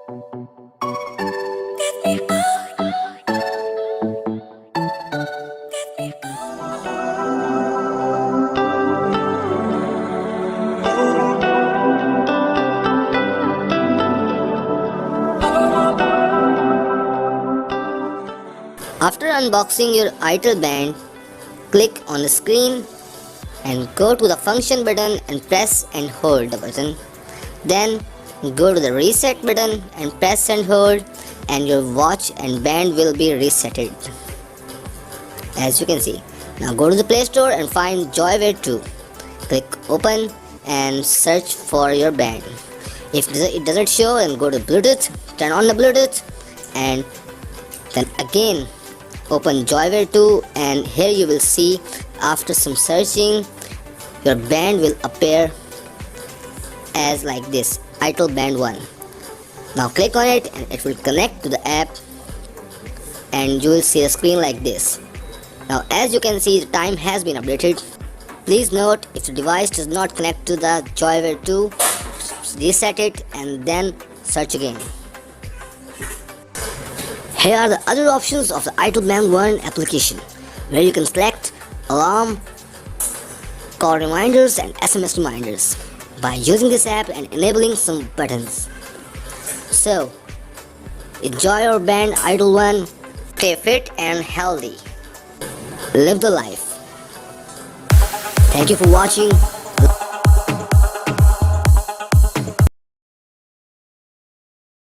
After unboxing your Itel band, click on the screen and go to the function button and press and hold the button. Then go to the reset button and press and hold, and your watch and band will be resetted. As you can see. Now go to the Play Store and find Joywear 2. Click open and search for your band. If it doesn't show, then go to Bluetooth, turn on the Bluetooth, and then again open Joywear 2, and here you will see, after some searching, your band will appear as like this, Itel Band 1. Now click on it and it will connect to the app, and you will see a screen like this. Now as you can see, the time has been updated. Please note, if the device does not connect to the Joywear 2, reset it and then search again. Here are the other options of the Itel Band 1 application, where you can select alarm, call reminders and SMS reminders by using this app and enabling some buttons. So, enjoy your band Itel 1, stay fit and healthy, live the life. Thank you for watching.